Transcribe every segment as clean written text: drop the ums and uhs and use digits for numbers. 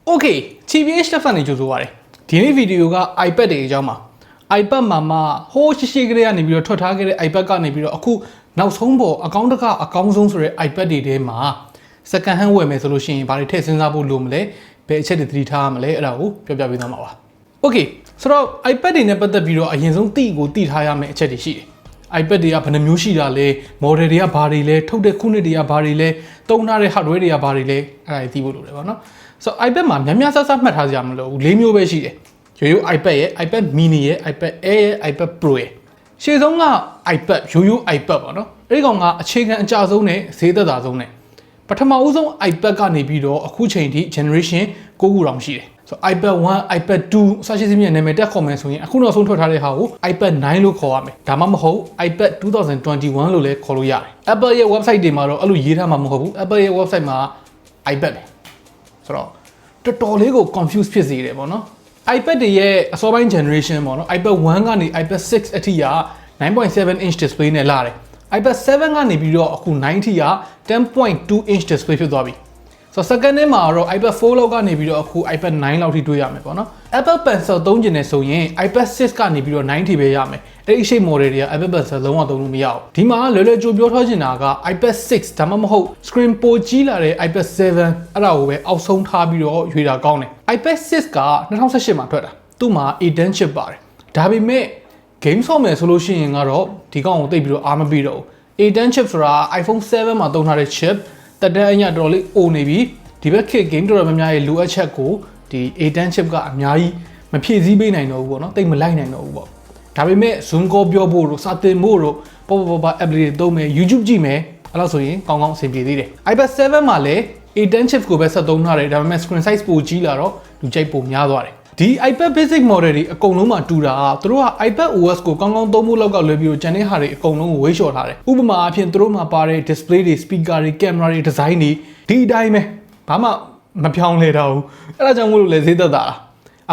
Okay, TBH Labs ကနေကြိုဆိုပါရစေ။ဒီနေ့ဗီဒီယိုက iPad တွေအကြောင်းပါ iPad မှာဟိုးရှိကလေးကနေပြီးတော့ထွက်ထားခဲ့တဲ့ iPad ကနေပြီးတော့အခုနောက်ဆုံးပေါ်အကောင့်တကအကောင်းဆုံးဆိုတဲ့ iPad တွေထဲမှာ second hand ဝယ်မယ်ဆိုလို့ရှိရင်ဘာတွေထည့်စဉ်းစားဖို့လိုမလဲဘယ်အချက်တွေသတိထားရမလဲအဲ့ဒါကိုပြောပြပေးသွားမှာပါ Okay ဆိုတော့ iPad တွေနဲ့ပတ်သက်ပြီးတော့အရင်ဆုံးသိထားရမယ့်အချက်တွေရှိတယ် iPad တွေကဘယ်နှမျိုးရှိတာလဲ model တွေကဘာတွေလဲထုတ်တဲ့ခုနှစ်တွေကဘာတွေလဲသုံးထားတဲ့ hardware တွေကဘာတွေလဲအဲ့ဒါတွေသိဖို့လိုတယ်ပေါ့နော် So iPad မှာများဆမှတ်ထားကြမလို့၄မျိုးပဲရှိတယ်ရိုး iPad ရဲ့ iPad mini ရဲ့ iPad Air ရဲ့ iPad Pro ရဲ့ရှေ့ဆုံးက iPad ရိုး iPad ပေါ့နော်အဲ့ဒီကောင်ကအခြေခံအကျဆုံးနဲ့ဈေးသက်သာဆုံးနဲ့ပထမဦးဆုံး iPad ကနေပြီးတော့အခုချိန်ထိ generation 9ခုတောင်ရှိတယ် So iPad 1 iPad 2စသဖြင့်နာမည်တက်ခေါ်မယ်ဆိုရင်အခုနောက်ဆုံးထွက်ထားတဲ့ဟာကို iPad 9လို့ခေါ်ရမယ်ဒါမှမဟုတ် iPad 2021လို့လည်းခေါ်လို့ရတယ် Apple ရဲ့ website တွေမှာတော့အဲ့လိုရေးထားမှာမဟုတ်ဘူး Apple ရဲ့ website မှာ iPad ဆိုတော့တော်တော်လေးကို confuse ဖြစ်စေတယ်ပေါ့နော် iPad တွေရဲ့အစောပိုင်း generation ပေါ့နော် iPad 1ကနေ iPad 6အထိက 9.7 inch display နဲ့လာတယ် iPad 7ကနေပြီးတော့အခု9အထိက 10.2 inch display ဖြစ်သွားပြီ So second မှာတော့ iPad 4လောက်ကနေပြီးတော့အခု iPad 9လောက်ထိတွေ့ရမယ်ပေါ့နော် Apple Pencil သုံးကျင်နေဆိုရင် iPad 6ကနေပြီးတော့9ထိပဲရမယ်အဲ့ဒီ shape model တွေက Apple Pencil လုံးဝသုံးလို့မရဘူးဒီမှာလွယ်လွယ်ကြိုပြောထားချင်တာက iPad 6ဒါမှမဟုတ် screen ပိုကြီးလာတဲ့ iPad 7အဲ့ဒါကိုပဲအောက်ဆုံးထားပြီးတော့ရွေတာကောင်းတယ် iPad 6က2018မှာထွက်တာသူ့မှာ A10 chip ပါတယ်ဒါပေမဲ့ game ဆော့မယ်ဆိုလို့ရှိရင်ကတော့ဒီကောင်ကိုသိပ်ပြီးတော့အားမပေးတော့ဘူး A10 chip ဆိုတာ iPhone 7မှာသုံးထားတဲ့ chip တက်တဲ့အညတော်လေးအိုနေပြီဒီဘက်ခေတ် game တော်တော်များများရဲ့လိုအပ်ချက်ကိုဒီ A10 chip ကအများကြီးမဖြည့်ဆည်းပေးနိုင်တော့ဘူးပေါ့နော်တိတ်မလိုက်နိုင်တော့ဘူးပေါ့ဒါပေမဲ့ Zoom call ပြောဖို့တို့စာသင်ဖို့တို့ပေါ့ app တွေသုံးမယ် YouTube ကြည့်မယ်အဲ့လိုဆိုရင်ကောင်းကောင်းအဆင်ပြေသေးတယ် iPad 7မှာလည်း A10 chip ကိုပဲဆက်သုံးထားတယ်ဒါပေမဲ့ screen size ပိုကြီးလာတော့လူကြိုက်ပိုများသွားတယ်ဒီ iPad basic model တွေအကုန်လုံးမှာတူတာသူတို့က iPad OS ကိုကောင်းကောင်းသုံးဖို့လောက်ကလွယ်ပြီးတော့ကျန်တဲ့ဟာတွေအကုန်လုံးကိုဝေးလျှော်ထားတယ်ဥပမာအဖြစ်သူတို့မှာပါတဲ့ display တွေ speaker တွေ camera တွေ design တွေဒီအတိုင်းပဲဘာမှမပြောင်းလဲတော့ဘူးအဲ့ဒါကြောင့်မို့လို့လည်းဈေးသက်သာတာ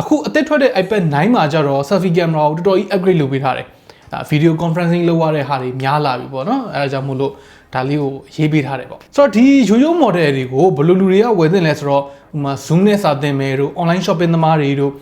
အခုအသစ်ထွက်တဲ့ iPad 9မှာကျတော့ selfie camera ကိုတော်တော်ကြီး upgrade လုပ်ပေးထားတယ်ဒါ video conferencing လုပ်ရတဲ့ဟာတွေများလာပြီပေါ့နော်အဲ့ဒါကြောင့်မို့လို့ဒါလေးကိုရေးပေးထားတယ်ပေါ့ဆိုတော့ဒီရိုး model တွေကိုဘယ်လိုလူတွေကဝယ်သင့်လဲဆိုတော့ဥပမာ Zoom နဲ့စာသင်မယ်တို့ online shopping သမားတွေတို့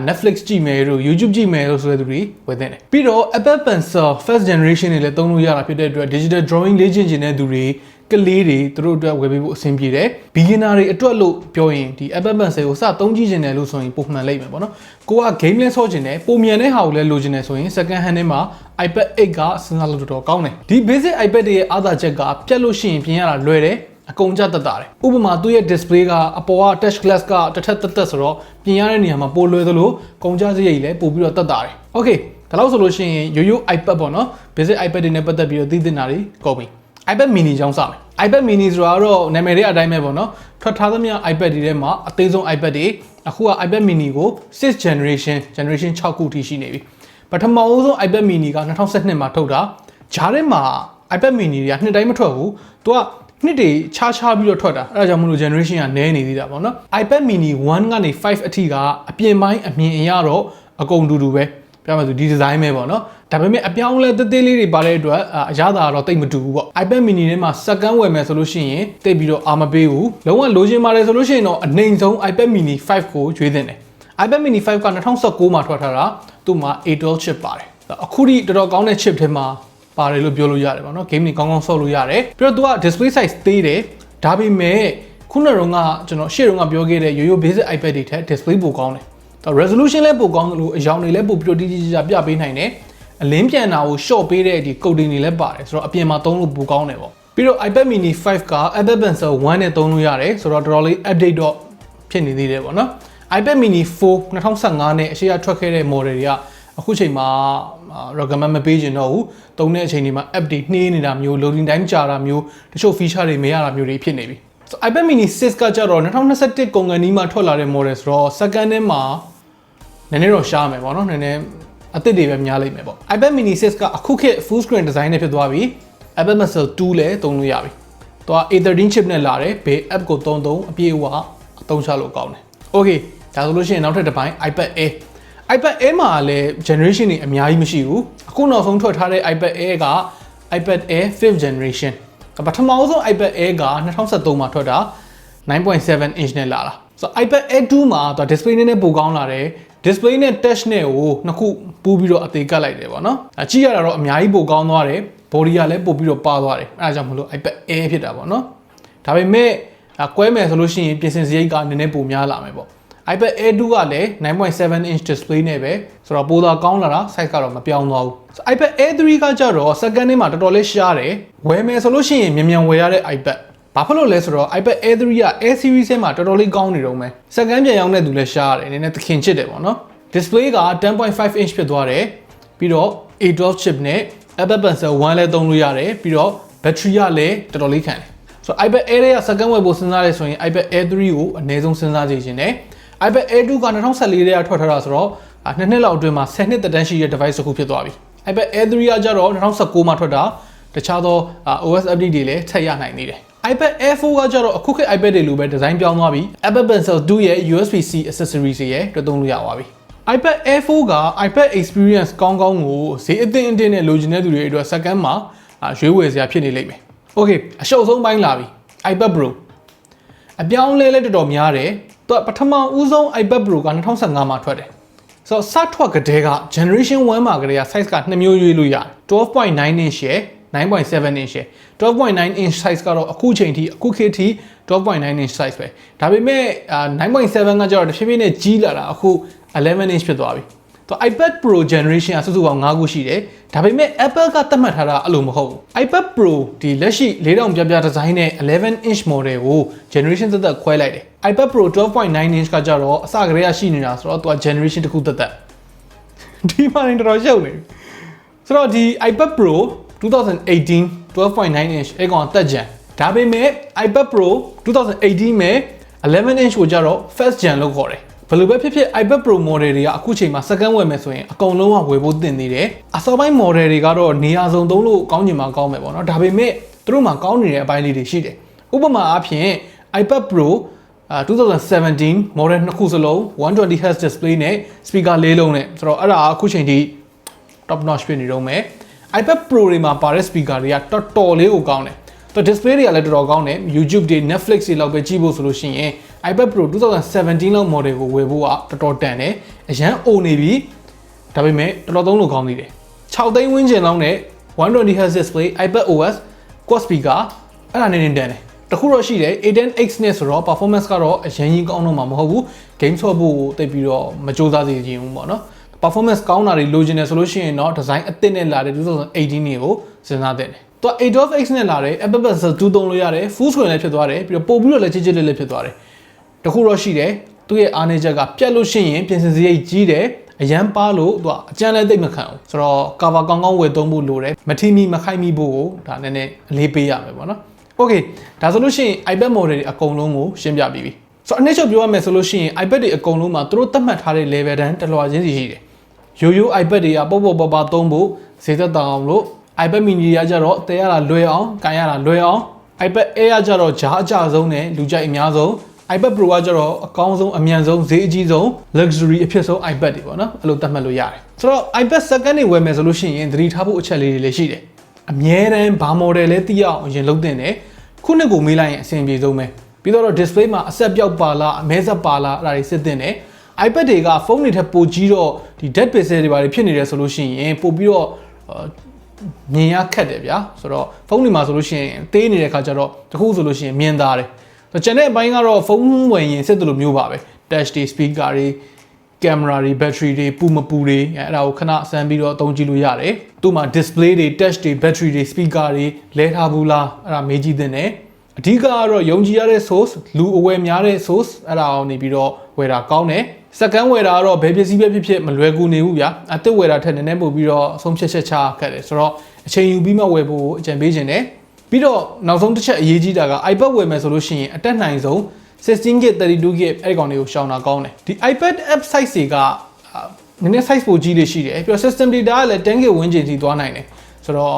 Netflix ကြည့်မယ်တို့ YouTube ကြည့်မယ်တို့ဆိုတဲ့သူတွေဝယ်သင့်တယ်ပြီးတော့ Apple Pencil first generation တွေလည်းသုံးလို့ရတာဖြစ်တဲ့အတွက် digital drawing လေ့ကျင့်နေတဲ့သူတွေကလေးတွေသူတို့အတွက်ဝယ်ပေးဖို့အဆင်ပြေတယ် beginner တွေအတွက်လို့ပြောရင်ဒီ Apple Pencil ကိုစသုံးကြည့်ချင်တယ်လို့ဆိုရင်ပုံမှန်လိမ့်မယ်ပေါ့နော်ကိုက game လဲဆော့ချင်တယ်ပုံမြန်တဲ့ဟာကိုလည်းလိုချင်တယ်ဆိုရင် second hand ထဲမှာ iPad 8ကစဉ်းစားလို့တော်တော်ကောင်းတယ်ဒီ basic iPad တွေရဲ့အားသာချက်ကပြတ်လို့ရှိရင်ပြင်ရတာလွယ်တယ်အကုန်ကြတက်တာတယ်ဥပမာသူ့ရဲ့ display ကအပေါ်က touch glass ကတစ်ထက်တက်ဆိုတော့ပြင်ရတဲ့နေရာမှာပိုလွယ်သလိုကုန်ကြစရိတ်လည်းပို့ပြီးတော့တက်တာတယ် Okay ဒါလို့ဆိုလို့ရှိရင်ရိုး iPad ပေါ့နော် basic iPad တွေနဲ့ပတ်သက်ပြီးတော့သိသင့်တာတွေကုန်ပြီ iPad mini ကြောင်းစမယ် iPad mini ဆိုတာတော့နာမည်ရဲ့အတိုင်းပဲပေါ့နော်ထွက်ထားသမျှ iPad တွေထဲမှာအသေးဆုံး iPad တွေအခုက iPad mini ကို6 generation 6ခုထိရှိနေပြီပထမဦးဆုံး iPad mini က2012မှာထုတ်တာဂျားထဲမှာ iPad mini တွေကနှစ်တိုင်းမထွက်ဘူးသူကနှစ်တွေခြားပြီးတော့ထွက်တာအဲ့ဒါကြောင့်မလို့ generation ကနည်းနေသေးတာပေါ့နော် iPad mini 1ကနေ5အထိကအပြင်ပိုင်းအမြင်အရတော့အကုန်တူပဲပြောမှဆိုဒီ design ပဲပေါ့နော်ဒါပေမဲ့အပြောင်းလဲသေးလေးတွေပါတဲ့အတွက်အရသာတော့တိတ်မတူဘူးပေါ့ iPad mini ထဲမှာ second ဝယ်မယ်ဆိုလို့ရှိရင်တိတ်ပြီးတော့အာမပေးဘူးလုံးဝလိုချင်ပါတယ်ဆိုလို့ရှိရင်တော့အနိုင်ဆုံး iPad mini 5ကိုရွေးသင့်တယ် iPad mini 5က2019မှာထွက်ထားတာသူ့မှာ A12 chip ပါတယ်အခုထိတော်တော်ကောင်းတဲ့ chip ထဲမှာပါတယ်လို့ပြောလို့ရတယ်ပေါ့နော် game တွေကောင်းကောင်းဆော့လို့ရတယ်ပြီးတော့သူက display size သေးတယ်ဒါပေမဲ့ခုနကတော့ကျွန်တော်ရှေ့တုန်းကပြောခဲ့တဲ့ရိုး basic iPad တွေထက် display ပိုကောင်းတယ်resolution လည်းပိုကောင်းတယ်လို့အရောင်တွေလည်းပိုပြတိတိကျကျပြပေးနိုင်တယ်အလင်းပြန်တာကို short ပေးတဲ့ဒီ coding တွေလည်းပါတယ်ဆိုတော့အပြင်မှာသုံးလို့ပိုကောင်းတယ်ပေါ့ပြီးတော့ iPad mini 5က Apple Pencil 1နဲ့သုံးလို့ရတယ်ဆိုတော့တော်တော်လေး update တော့ဖြစ်နေသေးတယ်ပေါ့နော် iPad mini 4 2015နဲ့အရှိရထွက်ခဲ့တဲ့ model တွေကအခုချိန်မှာ recommend မပေးချင်တော့ဘူးသုံးတဲ့အချိန်တွေမှာ update နှေးနေတာမျိုး loading time ကြာတာမျိုးတချို့ feature တွေမရတာမျိုးတွေဖြစ်နေပြီSo iPad mini 6ကကျတော့2021ကုန်ကန်ဒီမှာထွက်လာတဲ့ model ဆိုတော့ second ထဲမှာနည်းနည်းတော့ရှားမယ်ပေါ့နော်နည်းနည်းအသစ်တွေပဲများလိမ့်မယ်ပေါ့ iPad mini 6ကအခုခေတ် full screen design နဲ့ဖြစ်သွားပြီ Apple Pencil 2လည်းသုံးလို့ရပြီသူက A13 chip နဲ့လာတယ်ဘယ် app ကိုသုံးအပြည့်အဝအသုံးချလို့ကောင်းတယ် Okay ဒါဆိုလို့ရှိရင်နောက်ထပ်တစ်ပိုင်း iPad Air မှာလည်း generation တွေအများကြီးမရှိဘူးအခုနောက်ဆုံးထွက်ထားတဲ့ iPad Air က iPad Air 5th generation ပထမဆုံး iPad Air က2013မှာထွက်တာ 9.7 inch နဲ့လာတာ ဆိုတော့ iPad Air 2မှာသူ display နဲ့ပိုကောင်းလာတယ် display နဲ့ touch နဲ့ကိုနှစ်ခုပို့ပြီးတော့အသေးကတ်လိုက်တယ်ပေါ့နော်ကြည့်ရတာတော့အများကြီးပိုကောင်းသွားတယ် body ကလည်းပို့ပြီးတော့ပါသွားတယ်အဲဒါကြောင့်မလို့ iPad Air ဖြစ်တာပေါ့နော်ဒါပေမဲ့ကွဲမယ်ဆိုလို့ရှိရင်ပြင်ဆင်စရိတ်ကနည်းနည်းပိုများလာမယ်ပေါ့ iPad Air 2ကလည်း 9.7 inch display နဲ့ပဲဆိုတော့ပိုသာကောင်းလာတာ size ကတော့မပြောင်းသွားဘူး iPad Air 3ကကြတော့ second နေ့မှာတော်တော်လေးရှားတယ်ဝယ်မယ်ဆိုလို့ရှိရင်မြန်ဝယ်ရတဲ့ iPad ဘာဖြစ်လို့လဲဆိုတော့ iPad Air 3က Air series ထဲမှာတော်တော်လေးကောင်းနေတော့မယ် second ပြန်ရောက်တဲ့သူလည်းရှားတယ်နည်းနည်းသခင်ချစ်တယ်ပေါ့နော် display က 10.5 inch ဖြစ်သွားတယ်ပြီးတော့ A12 chip နဲ့ Apple Pencil 1လည်းသုံးလို့ရတယ်ပြီးတော့ battery ကလည်းတော်တော်လေးခံတယ်ဆိုတော့ iPad Air ရဲ့ second ဝယ်ဖို့စဉ်းစားရဲဆိုရင် iPad Air 3ကိုအနည်းဆုံးစဉ်းစားကြည့်ရှင်တယ် iPad Air 2က2014ထဲကထွက်ထားတာဆိုတော့နှစ်နှစ်လောက်အတွင်းမှာ10နှစ်သက်တမ်းရှိတဲ့ device တစ်ခုဖြစ်သွားပြီ iPad Air 3ကကြတော့2019မှာထွက်တာတခြားသော OS update တွေလည်းထပ်ရနိုင်နေတယ် iPad Air 4ကကြတော့အခုခေတ် iPad တွေလိုပဲ design ပြောင်းသွားပြီ Apple Pencil 2ရဲ့ USB-C accessories တွေရဲ့တွေ့သုံးလို့ရသွားပြီ iPad Air 4က iPad experience ကောင်းကောင်းကိုဈေးအသင့်နဲ့လိုချင်တဲ့သူတွေအတွက် second မှာရွေးဝယ်စရာဖြစ်နေလိမ့်မယ် Okay အရှုပ်ဆုံးပိုင်းလာပြီ iPad Pro အပြောင်းလဲလည်းတော်တော်များတယ်သူပထမဦးဆုံး iPad Pro က2015မှာထွက်တယ်ဆိုတော့စထွက်ကတည်းက generation 1မှာကတည်းက size က2မျိုးရွေးလို့ရတယ် 12.9 inch ရဲ့ 9.7 inch ရဲ့ 12.9 inch size ကတော့အခုချိန်ထိအခုခေတ်ထိ 12.9 inch size ပဲဒါပေမဲ့9.7 ကကျတော့တစ်ဖြည်းဖြည်းနဲ့ကြီးလာတာအခု11 inch ဖြစ်သွားပြီतो iPad Pro generation အဆစုပေါင်း5ခုရှိတယ်ဒါပေမဲ့ Apple ကသတ်မှတ်ထားတာအဲ့လိုမဟုတ်ဘူး iPad Pro ဒီလက်ရှိ4000ပြပြဒီဇိုင်းနဲ့11 inch model ကို generation သက်ခွဲလိုက်တယ် iPad Pro 12.9 inch ကကြတော့အစကတည်းကရှိနေတာဆိုတော့သူက generation တစ်ခုသက်ဒီမှာနေတော်တော်ရှုပ်နေဆိုတော့ဒီ iPad Pro 2018 12.9 inch အဲ့ကောင်သက်ကြံဒါပေမဲ့ iPad Pro 2018မဲ့11 inch ကိုကြတော့ first gen လို့ခေါ်တယ်ဘယ်လိုပဲဖြစ်ဖြစ် iPad Pro model တွေကအခုချိန်မှာ second ဝယ်မယ်ဆိုရင်အကုန်လုံးကဝယ်ဖို့သင့်နေတယ်အစောပိုင်း model တွေကတော့နေရာစုံသုံးလို့ကောင်းချင်မှကောင်းမယ်ပေါ့နော်ဒါပေမဲ့သူတို့မှာကောင်းနေတဲ့အပိုင်းလေးတွေရှိတယ်ဥပမာအားဖြင့် iPad Pro 2017 model နှစ်ခုစလုံး 120Hz display နဲ့ speaker ၄လုံးနဲ့ဆိုတော့အဲ့ဒါအခုချိန်ထိ top notch ဖြစ်နေတော့မယ် iPad Pro တွေမှာပါတဲ့ speaker တွေကတော်တော်လေးကိုကောင်းတယ်तो display တွေကလည်းတော်တော်ကောင်းတယ် YouTube တွေ Netflix တွေလောက်ပဲကြည့်ဖို့ဆိုလို့ရှိရင် iPad Pro 2017လောက် model ကိုဝယ်ဖို့ကတော်တော်တန်တယ်အရန်အိုနေပြီဒါပေမဲ့တော်တော်သုံးလို့ကောင်းသေးတယ်6သိန်းဝန်းကျင်လောက်နဲ့ 120Hz display iPad OS quad speaker အဲ့ဒါနေနေတန်တယ်တခုတော့ရှိတယ် A10X နဲ့ဆိုတော့ performance ကတော့အရန်ကြီးကောင်းတော့မှာမဟုတ်ဘူး game ဆော့ဖို့ကိုတိတ်ပြီးတော့မကြိုးစားစေချင်ဘူးပေါ့နော် performance ကောင်းတာတွေလိုချင်တယ်ဆိုလို့ရှိရင်တော့ design အသစ်နဲ့လာတဲ့2018တွေကိုစဉ်းစားသင့်တယ်तो A12X နဲ့လာတယ် Apple Pencil 2သုံးလို့ရတယ် full screen လည်းဖြစ်သွားတယ်ပြီးတော့ပို့ပြီးတော့လည်းချစ်လေးဖြစ်သွားတယ်တခုတော့ရှိတယ်သူ့ရဲ့အားနည်းချက်ကပြတ်လို့ရှိရင်ပြင်ဆင်စရိတ်ကြီးတယ်အရန်ပါလို့သူကအကျန်းလည်းသိမခံဘူးဆိုတော့ cover ကောင်းကောင်းဝယ်သုံးဖို့လိုတယ်မထိမိမခိုက်မိဖို့ကိုဒါနည်းနည်းအလေးပေးရမယ်ပေါ့နော် Okay ဒါဆိုလို့ရှိရင် iPad model တွေအကုန်လုံးကိုရှင်းပြပြီးပြီဆိုတော့အနည်းချုပ်ပြောရမယ်ဆိုလို့ရှိရင် iPad တွေအကုန်လုံးမှာသူတို့သတ်မှတ်ထားတဲ့ level တန်းတလွှာချင်းစီရှိတယ်ရိုး iPad တွေကပေါ့ပါသုံးဖို့ဈေးသက်သာအောင်လို့iPad mini ရကြတော့တဲရတာလွယ်အောင်ကန်ရတာလွယ်အောင် iPad Air ကြတော့ဂျားအကျဆုံးနဲ့လူကြိုက်အများဆုံး iPad Pro ကကြတော့အကောင်းဆုံးအမြန်ဆုံးဈေးအကြီးဆုံး luxury အဖြစ်ဆုံး iPad တွေပေါ့နော်အဲ့လိုသတ်မှတ်လို့ရတယ်ဆိုတော့ iPad second တွေဝယ်မယ်ဆိုလို့ရှိရင်သတိထားဖို့အချက်လေးတွေလည်းရှိတယ်အမြဲတမ်းဘာ model လဲသိရအောင်အရင်လုပ်သင့်တယ်ခုနှစ်ကိုမေးလိုက်ရင်အဆင်ပြေဆုံးပဲပြီးတော့ display မှာအဆက်ပြောက်ပါလားအမဲဆက်ပါလားအဲ့ဒါတွေစစ်သင့်တယ် iPad တွေကဖုန်းတွေထက်ပိုကြီးတော့ဒီ dead pixel တွေဘာတွေဖြစ်နေတယ်ဆိုလို့ရှိရင်ပို့ပြီးတော့မြင်ရခက်တယ်ဗျာဆိုတော့ဖုန်းတွေမှာဆိုလို့ရှိရင်သေးနေတဲ့ခါကျတော့တခုဆိုလို့ရှိရင်မြင်သားတယ်ဆိုတော့ကျန်တဲ့အပိုင်းကတော့ဖုန်းဝယ်ရင်စစ်တယ်လို့မျိုးပါပဲ touch တွေ speaker တွေ camera တွေ battery တွေပူမပူတွေအဲ့ဒါကိုခဏဆန်းပြီးတော့အသုံးကြည့်လို့ရတယ်သူ့မှာ display တွေ touch တွေ battery တွေ speaker တွေလဲထားဘူးလားအဲ့ဒါမေးကြည့်သင့်တယ်အဓိကကတော့ယုံကြည်ရတဲ့ source လူအဝယ်များတဲ့ source အဲ့ဒါအောင်နေပြီးတော့ဝယ်တာကောင်းတယ်second ဝယ်တာကတော့ဘယ်ပစ္စည်းပဲဖြစ်မလွယ်ကူနေဘူးဗျာအသစ်ဝယ်တာထက်နည်းနည်းပို့ပြီးတော့အဆုံးဖြတ်ချက်ချခက်တယ်ဆိုတော့အချိန်ယူပြီးမှဝယ်ဖို့အကြံပေးခြင်းတယ်ပြီးတော့နောက်ဆုံးတစ်ချက်အရေးကြီးတာက iPad ဝယ်မယ်ဆိုလို့ရှိရင်အတက်နိုင်ဆုံး 16GB 32GB အဲ့ကောင်တွေကိုရှောင်တာကောင်းတယ်ဒီ iPad app size တွေကနည်းနည်း size ပိုကြီးလေးရှိတယ်ပြီးတော့ system data ကလည်း 10GB ဝန်းကျင်ထိသွားနိုင်တယ်ဆိုတော့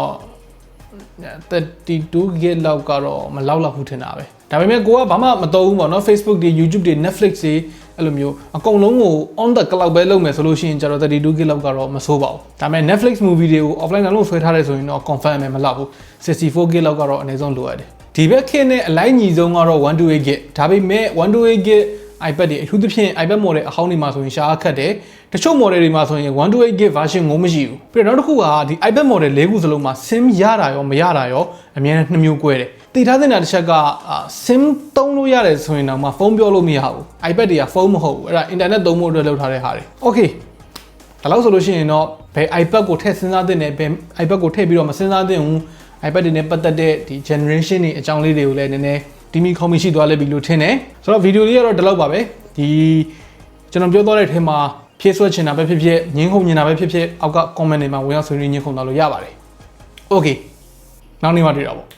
32GB လောက်ကတော့မလောက်ဘူးထင်တာပဲဒါပေမဲ့ကိုကဘာမှမသုံးဘူးပေါ့နော် Facebook တွေ YouTube တွေ Netflix တွေအဲ့လိုမျိုးအကုန်လုံးကို on the cloud ပဲလုပ်မယ်ဆိုလို့ရှိရင်ကျတော့ 32GB လောက်ကတော့မဆိုးပါဘူးဒါပေမဲ့ Netflix movie တွေကို offline download ဆွဲထားတယ်ဆိုရင်တော့ confirm မယ်မလောက်ဘူး 64GB လောက်ကတော့အနည်းဆုံးလိုအပ်တယ်ဒီဘက်ခေတ်နဲ့အလိုက်ညီဆုံးကတော့ 128GB ဒါပေမဲ့ 128GB iPad တွေအထူးသဖြင့် iPad model အဟောင်းတွေမှာဆိုရင်ရှားခတ်တယ်တချို့ model တွေမှာဆိုရင် 128GB version ကိုမရှိဘူးပြီးတော့နောက်တစ်ခုကဒီ iPad model ၄ခုစလုံးမှာ SIM ရတာရောမရတာရောအများနဲ့2မျိုး꿰တယ်တည်ထားတဲ့တစ်ချက်က SIM သုံးလို့ရတယ်ဆိုရင်တော့ဖုန်းပြောလို့မရဘူး iPad တွေကဖုန်းမဟုတ်ဘူးအဲ့ဒါ internet သုံးဖို့အတွက်လုပ်ထားတဲ့ဟာတွေ Okay ဒါလို့ဆိုလို့ရှိရင်တော့ဘယ် iPad ကိုထည့်စဉ်းစားသင့်တယ်ဘယ် iPad ကိုထည့်ပြီးတော့မစဉ်းစားသင့်ဘူး iPad တွေနဲ့ပတ်သက်တဲ့ဒီ generation တွေအကြောင်းလေးတွေကိုလည်းနည်းနည်းတီမီခေါမီရှိသွားလိမ့်ပြီလို့ထင်တယ်ဆိုတော့ဗီဒီယိုလေးကတော့ဒီလောက်ပါပဲဒီကျွန်တော်ပြောသွားတဲ့အထက်မှာဖြည့်ဆွဲချင်တာပဲဖြစ်ဖြစ်ညင်းခုန်နေတာပဲဖြစ်ဖြစ်အောက်က comment တွေမှာဝင်ရောက်ဆွေးနွေးညင်းခုန်သွားလို့ရပါတယ် Okay နောက်နေ့မှတွေ့တာပေါ့